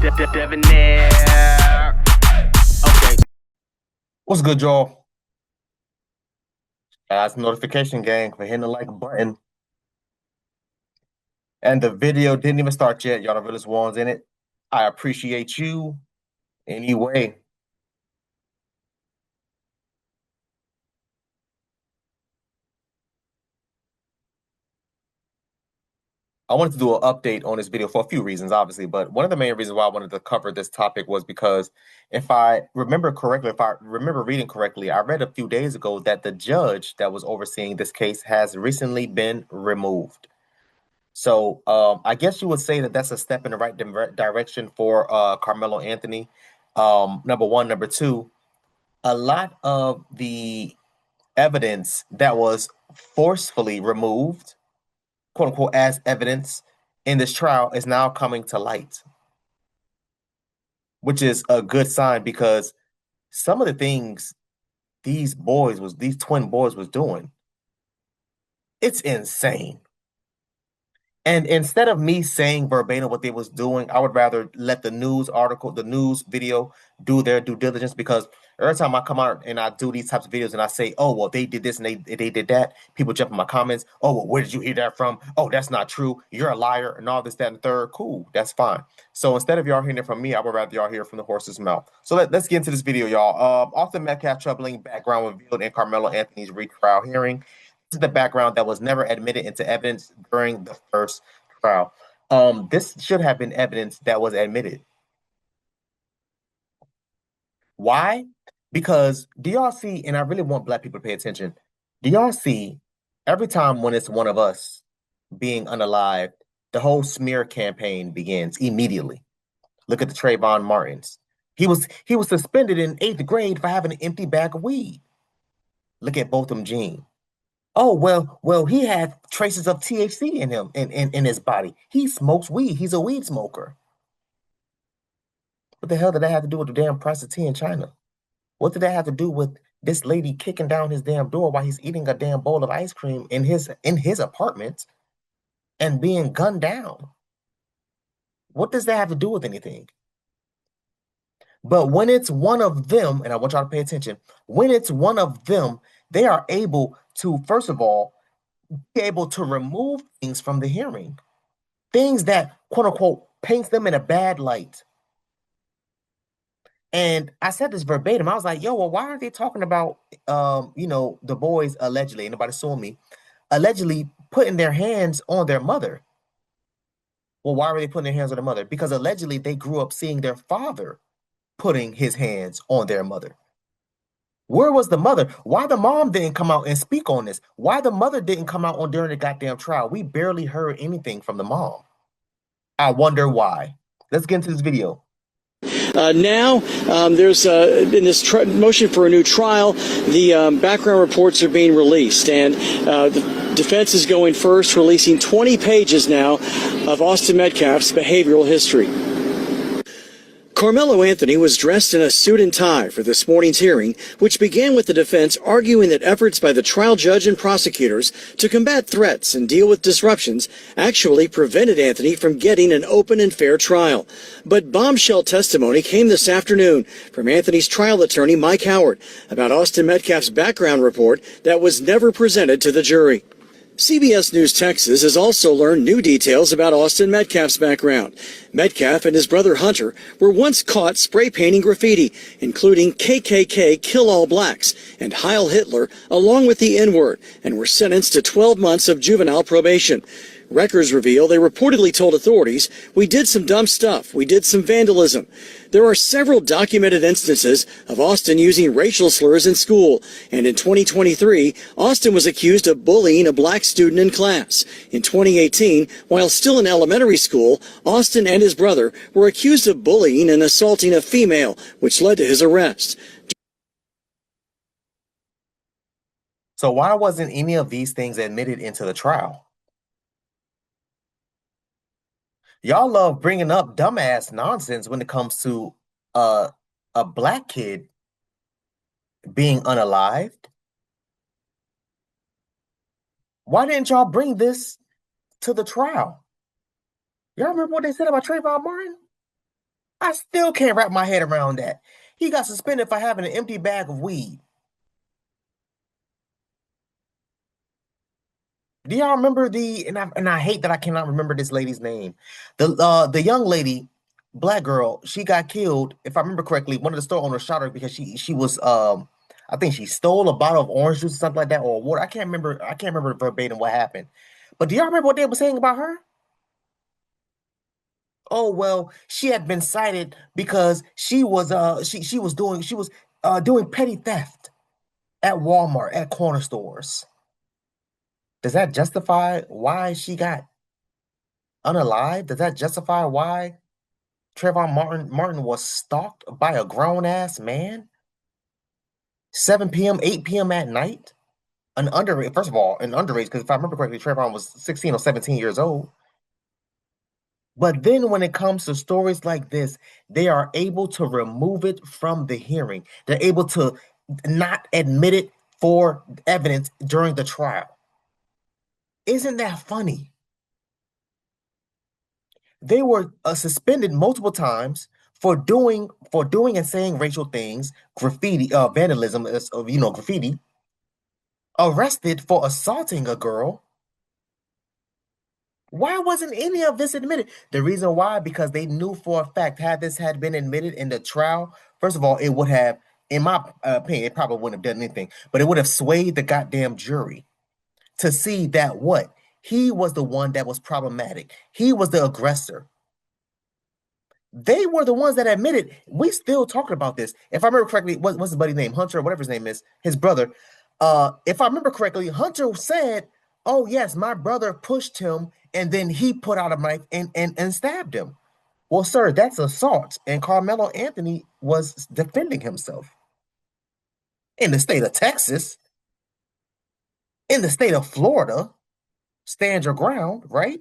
Debonair. Okay. What's good, y'all? That's notification gang for hitting the like button. And the video didn't even start yet. Y'all the realest ones in it. I appreciate you anyway. I wanted to do an update on this video for a few reasons, obviously, but one of the main reasons why I wanted to cover this topic was because if I remember correctly, if I remember reading correctly, I read a few days ago that the judge that was overseeing this case has recently been removed. So I guess you would say that that's a step in the right direction for Carmelo Anthony. Number one. Number two, a lot of the evidence that was forcefully removed, quote unquote, as evidence in this trial is now coming to light, which is a good sign because some of the things these twin boys was doing, it's insane. And instead of me saying verbatim what they was doing, I would rather let the news article, the news video do their due diligence because every time I come out and I do these types of videos and I say, oh, well, they did this and they did that, people jump in my comments. Oh, well, where did you hear that from? Oh, that's not true. You're a liar and all this, that, and the third. Cool. That's fine. So instead of y'all hearing it from me, I would rather y'all hear it from the horse's mouth. So let's get into this video, y'all. Austin Metcalf troubling background revealed in Carmelo Anthony's retrial hearing. This is the background that was never admitted into evidence during the first trial. This should have been evidence that was admitted. Why? Because do y'all see, and I really want Black people to pay attention, do y'all see every time when it's one of us being unalived, the whole smear campaign begins immediately. Look at the Trayvon Martins. He was suspended in 8th grade for having an empty bag of weed. Look at Botham Jean. Oh, well, he had traces of THC in him in his body. He smokes weed. He's a weed smoker. What the hell did that have to do with the damn price of tea in China? What did that have to do with this lady kicking down his damn door while he's eating a damn bowl of ice cream in his apartment and being gunned down? What does that have to do with anything? But when it's one of them, and I want y'all to pay attention, when it's one of them, they are able to, first of all, be able to remove things from the hearing, things that quote unquote paints them in a bad light. And I said this verbatim. I was like, yo, well, why aren't they talking about the boys allegedly, nobody suing me, allegedly putting their hands on their mother? Well, why were they putting their hands on their mother? Because allegedly they grew up seeing their father putting his hands on their mother. Where was the mother? Why the mom didn't come out and speak on this? Why the mother didn't come out on during the goddamn trial? We barely heard anything from the mom. I wonder why. Let's get into this video. Now, there's in this motion for a new trial, the background reports are being released, and the defense is going first, releasing 20 pages now of Austin Metcalf's behavioral history. Carmelo Anthony was dressed in a suit and tie for this morning's hearing, which began with the defense arguing that efforts by the trial judge and prosecutors to combat threats and deal with disruptions actually prevented Anthony from getting an open and fair trial. But bombshell testimony came this afternoon from Anthony's trial attorney, Mike Howard, about Austin Metcalf's background report that was never presented to the jury. CBS News Texas has also learned new details about Austin Metcalf's background. Metcalf and his brother Hunter were once caught spray painting graffiti, including KKK Kill All Blacks and Heil Hitler, along with the N-word, and were sentenced to 12 months of juvenile probation. Records reveal they reportedly told authorities, "We did some dumb stuff. We did some vandalism." There are several documented instances of Austin using racial slurs in school, and in 2023, Austin was accused of bullying a black student in class. In 2018, while still in elementary school, Austin and his brother were accused of bullying and assaulting a female, which led to his arrest. So why wasn't any of these things admitted into the trial? Y'all love bringing up dumbass nonsense when it comes to a black kid being unalived. Why didn't y'all bring this to the trial? Y'all remember what they said about Trayvon Martin? I still can't wrap my head around that. He got suspended for having an empty bag of weed. Do y'all remember and I hate that I cannot remember this lady's name. The young lady, black girl, she got killed, if I remember correctly. One of the store owners shot her because she was I think she stole a bottle of orange juice or something like that, or water. I can't remember verbatim what happened. But do y'all remember what they were saying about her? Oh well, she had been cited because she was doing petty theft at Walmart at corner stores. Does that justify why she got unalive? Does that justify why Trayvon Martin was stalked by a grown ass man? 7 p.m., 8 p.m. at night? First of all, an underage, because if I remember correctly, Trayvon was 16 or 17 years old. But then when it comes to stories like this, they are able to remove it from the hearing. They're able to not admit it for evidence during the trial. Isn't that funny? They were suspended multiple times for doing and saying racial things, graffiti, vandalism, graffiti. Arrested for assaulting a girl. Why wasn't any of this admitted? The reason why, because they knew for a fact, had this had been admitted in the trial, first of all, it would have, in my opinion, it probably wouldn't have done anything, but it would have swayed the goddamn jury to see that what? He was the one that was problematic. He was the aggressor. They were the ones that admitted. We still talking about this. If I remember correctly, what's his buddy's name? Hunter, whatever his name is, his brother. If I remember correctly, Hunter said, "Oh yes, my brother pushed him, and then he put out a knife and stabbed him." Well, sir, that's assault, and Carmelo Anthony was defending himself in the state of Texas, in the state of Florida. Stand your ground, right?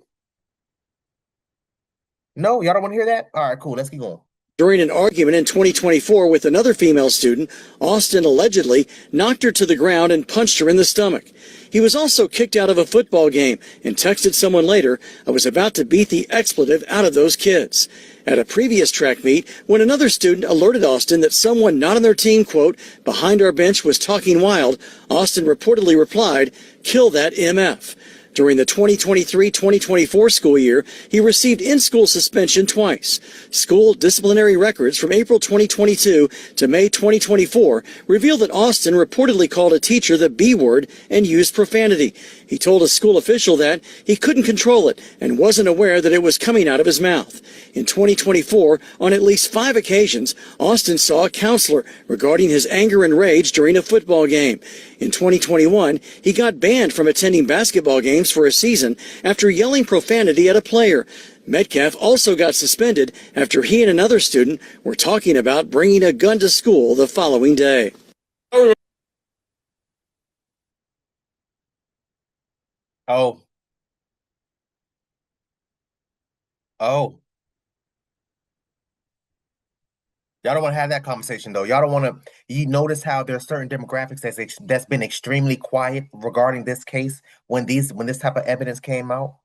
No, y'all don't want to hear that? All right, cool. Let's keep going. During an argument in 2024 with another female student, Austin allegedly knocked her to the ground and punched her in the stomach. He was also kicked out of a football game and texted someone later, "I was about to beat the expletive out of those kids." At a previous track meet, when another student alerted Austin that someone not on their team, quote, "behind our bench was talking wild," Austin reportedly replied, "Kill that MF." During the 2023-2024 school year, he received in-school suspension twice. School disciplinary records from April 2022 to May 2024 revealed that Austin reportedly called a teacher the B word and used profanity. He told a school official that he couldn't control it and wasn't aware that it was coming out of his mouth. In 2024, on at least 5 occasions, Austin saw a counselor regarding his anger and rage during a football game. In 2021, he got banned from attending basketball games for a season after yelling profanity at a player. Metcalf also got suspended after he and another student were talking about bringing a gun to school the following day. Oh, oh. Y'all don't want to have that conversation though. Y'all don't want to. You notice how there's certain demographics that's been extremely quiet regarding this case when this type of evidence came out.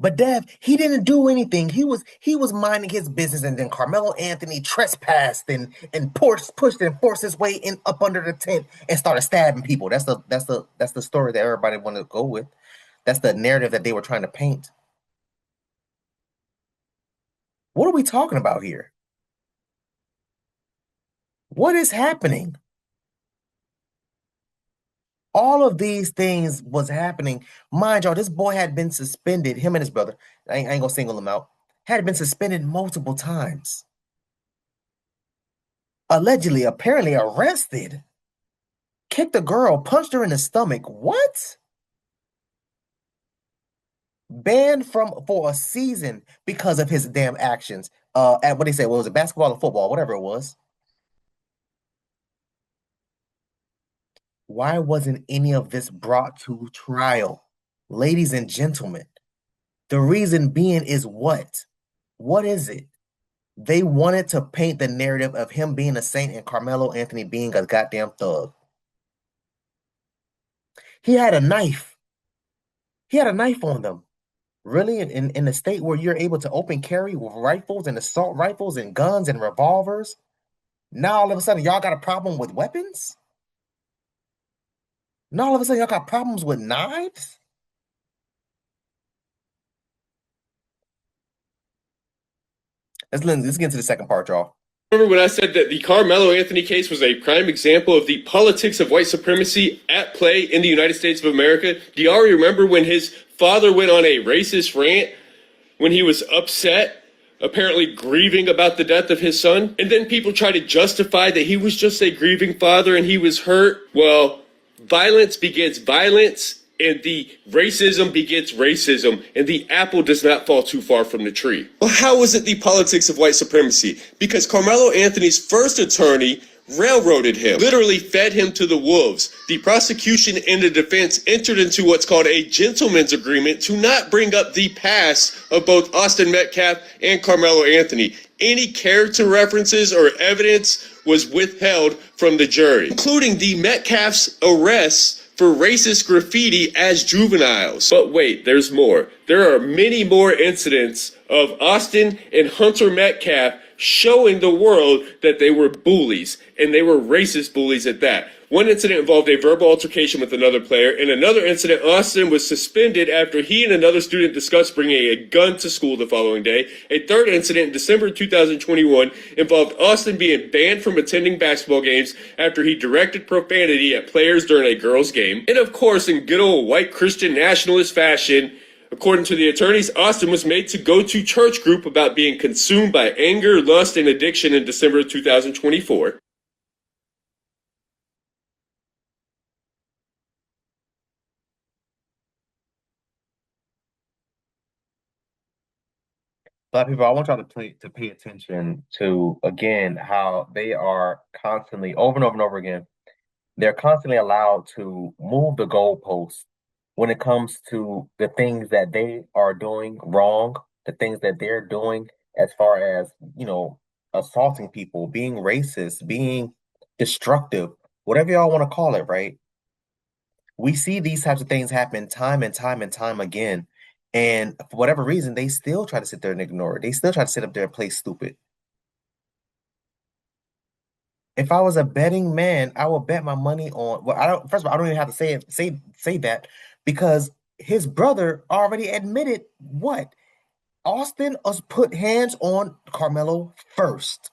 But Dev, he didn't do anything. He was minding his business, and then Carmelo Anthony trespassed and pushed and forced his way in up under the tent and started stabbing people. That's the story that everybody wanted to go with. That's the narrative that they were trying to paint. What are we talking about here? What is happening? All of these things was happening. Mind y'all, this boy had been suspended, him and his brother, I ain't gonna single him out, had been suspended multiple times. Allegedly, apparently arrested. Kicked a girl, punched her in the stomach. What? Banned for a season because of his damn actions. At what they say, was it basketball or football, whatever it was. Why wasn't any of this brought to trial? Ladies and gentlemen, the reason being is what? What is it? They wanted to paint the narrative of him being a saint and Carmelo Anthony being a goddamn thug. He had a knife. He had a knife on them. Really? In a state where you're able to open carry with rifles and assault rifles and guns and revolvers, now all of a sudden y'all got a problem with weapons? Now all of a sudden y'all got problems with knives? Let's get into the second part, y'all. Remember when I said that the Karmelo Anthony case was a prime example of the politics of white supremacy at play in the United States of America? Do y'all remember when his father went on a racist rant when he was upset, apparently grieving about the death of his son? And then people try to justify that he was just a grieving father and he was hurt. Well, violence begets violence, and the racism begets racism, and the apple does not fall too far from the tree. Well, how was it the politics of white supremacy? Because Karmelo Anthony's first attorney railroaded him, literally fed him to the wolves. The prosecution and the defense entered into what's called a gentleman's agreement to not bring up the past of both Austin Metcalf and Karmelo Anthony. Any character references or evidence was withheld from the jury, including the Metcalf's arrests for racist graffiti as juveniles. But wait, there's more. There are many more incidents of Austin and Hunter Metcalf showing the world that they were bullies, and they were racist bullies at that. One incident involved a verbal altercation with another player. In another incident, Austin was suspended after he and another student discussed bringing a gun to school the following day. A third incident in December 2021 involved Austin being banned from attending basketball games after he directed profanity at players during a girls' game. And of course, in good old white Christian nationalist fashion, according to the attorneys, Austin was made to go to church group about being consumed by anger, lust, and addiction in December 2024. Black people, I want y'all to pay attention to, again, how they are constantly, over and over and over again, they're constantly allowed to move the goalposts when it comes to the things that they are doing wrong, the things that they're doing as far as, assaulting people, being racist, being destructive, whatever y'all want to call it, right? We see these types of things happen time and time and time again. And for whatever reason, they still try to sit there and ignore it. They still try to sit up there and play stupid. If I was a betting man, I would bet my money on. Well, I don't. First of all, I don't even have to say that because his brother already admitted what Austin has put hands on Karmelo first.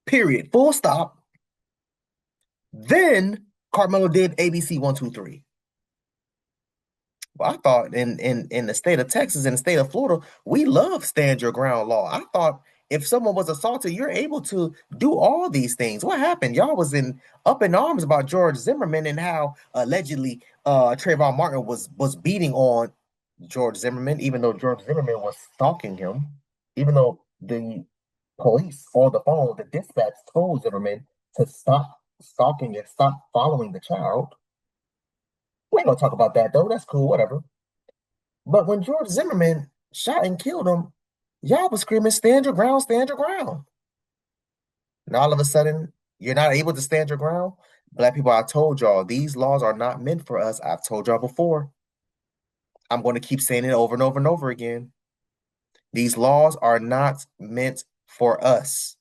Period. Full stop. Then Karmelo did ABC 1, 2, 3. Well, I thought in the state of Texas and the state of Florida, we love stand your ground law. I thought if someone was assaulted, you're able to do all these things. What happened? Y'all was up in arms about George Zimmerman and how allegedly Trayvon Martin was beating on George Zimmerman, even though George Zimmerman was stalking him, even though the police on the phone, the dispatch told Zimmerman to stop stalking and stop following the child. We ain't gonna talk about that though. That's cool, whatever. But when George Zimmerman shot and killed him, y'all was screaming, stand your ground, stand your ground. And all of a sudden, you're not able to stand your ground. Black people, I told y'all, these laws are not meant for us. I've told y'all before. I'm going to keep saying it over and over and over again. These laws are not meant for us.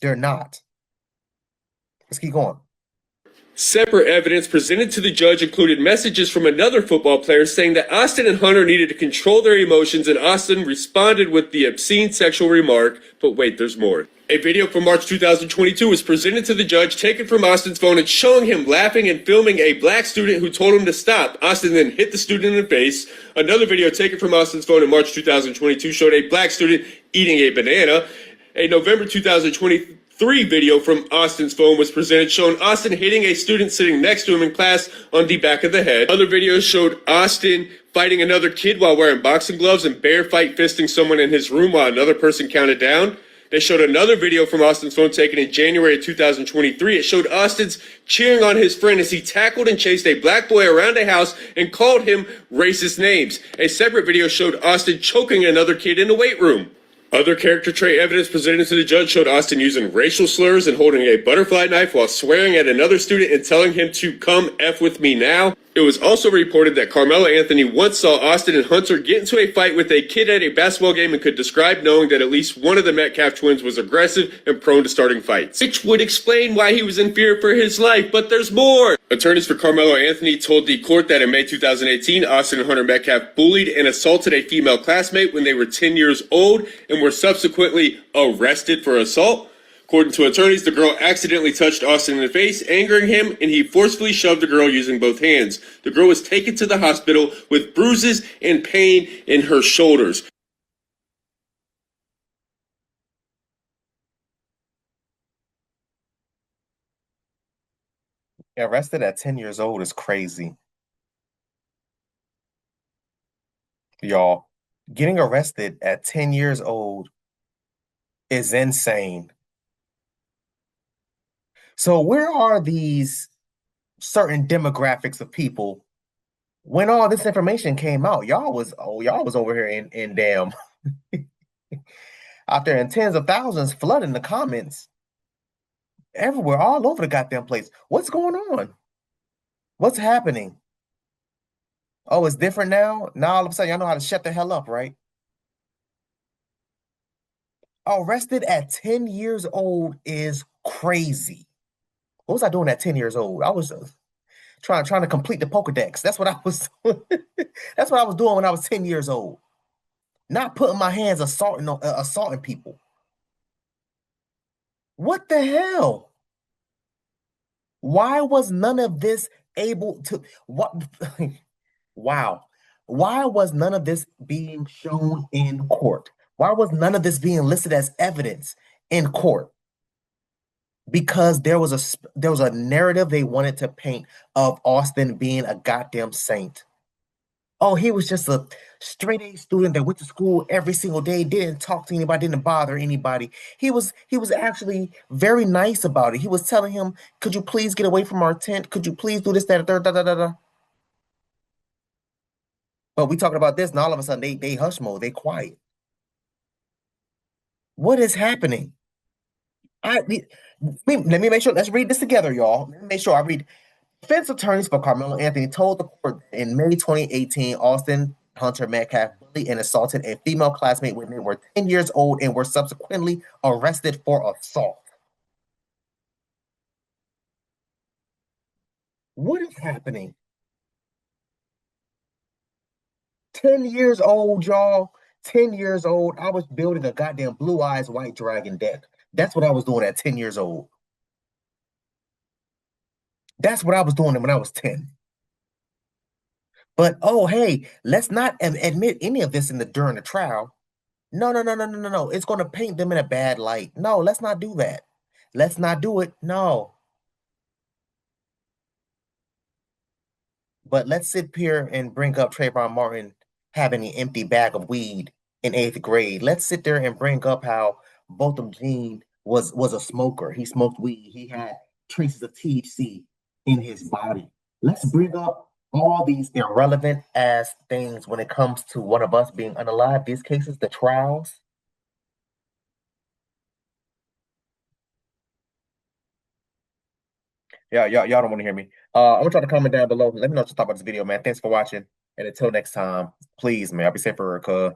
They're not. Let's keep going. Separate evidence presented to the judge included messages from another football player saying that Austin and Hunter needed to control their emotions, and Austin responded with the obscene sexual remark. But wait, there's more. A video from March 2022 was presented to the judge, taken from Austin's phone, and showing him laughing and filming a black student who told him to stop. Austin then hit the student in the face. Another video taken from Austin's phone in March 2022 showed a black student eating a banana. A November 2023 video from Austin's phone was presented showing Austin hitting a student sitting next to him in class on the back of the head. Other videos showed Austin fighting another kid while wearing boxing gloves and bear fight fisting someone in his room while another person counted down. They showed another video from Austin's phone taken in January of 2023. It showed Austin's cheering on his friend as he tackled and chased a black boy around a house and called him racist names. A separate video showed Austin choking another kid in the weight room. Other character trait evidence presented to the judge showed Austin using racial slurs and holding a butterfly knife while swearing at another student and telling him to come F with me now. It was also reported that Karmelo Anthony once saw Austin and Hunter get into a fight with a kid at a basketball game and could describe knowing that at least one of the Metcalf twins was aggressive and prone to starting fights, which would explain why he was in fear for his life, but there's more. Attorneys for Karmelo Anthony told the court that in May 2018, Austin and Hunter Metcalf bullied and assaulted a female classmate when they were 10 years old and were subsequently arrested for assault. According to attorneys, the girl accidentally touched Austin in the face, angering him, and he forcefully shoved the girl using both hands. The girl was taken to the hospital with bruises and pain in her shoulders. Arrested at 10 years old is crazy. Y'all, getting arrested at 10 years old is insane. So where are these certain demographics of people when all this information came out? Y'all was over here in damn out there in tens of thousands flooding the comments everywhere, all over the goddamn place. What's going on? What's happening? Oh, it's different now? Now all of a sudden y'all know how to shut the hell up, right? Arrested at 10 years old is crazy. What was I doing at 10 years old? I was trying to complete the Pokedex. That's what I was doing. That's what I was doing when I was 10 years old. Not putting my hands assaulting people. What the hell? Why was none of this able to what wow. Why was none of this being shown in court? Why was none of this being listed as evidence in court? Because there was a narrative they wanted to paint of Austin being a goddamn saint. Oh, he was just a straight A student that went to school every single day, didn't talk to anybody, didn't bother anybody. He was actually very nice about it. He was telling him, "Could you please get away from our tent? Could you please do this, that, and third, da da da da." But we talking about this, and all of a sudden they hush mode, they quiet. What is happening? Let me make sure. Let's read this together, y'all. Let me make sure I read. Defense attorneys for Karmelo Anthony told the court that in May 2018, Austin Hunter Metcalf bullied and assaulted a female classmate when they were 10 years old and were subsequently arrested for assault. What is happening? 10 years old, y'all. 10 years old. I was building a goddamn Blue Eyes White Dragon deck. That's what I was doing at 10 years old. That's what I was doing when I was 10. But oh, hey, let's not admit any of this during the trial. No, no, no, no, no, no, no. It's going to paint them in a bad light. No, let's not do that. Let's not do it. No. But let's sit here and bring up Trayvon Martin having an empty bag of weed in 8th grade. Let's sit there and bring up how Botham Jean was a smoker. He smoked weed. He had traces of THC in his body. Let's bring up all these irrelevant ass things when it comes to one of us being unalive. These cases, the trials. Yeah, y'all don't want to hear me. I'm gonna try to comment down below. Let me know what you thought about this video, man. Thanks for watching. And until next time, please, man, I'll be safe for cuz.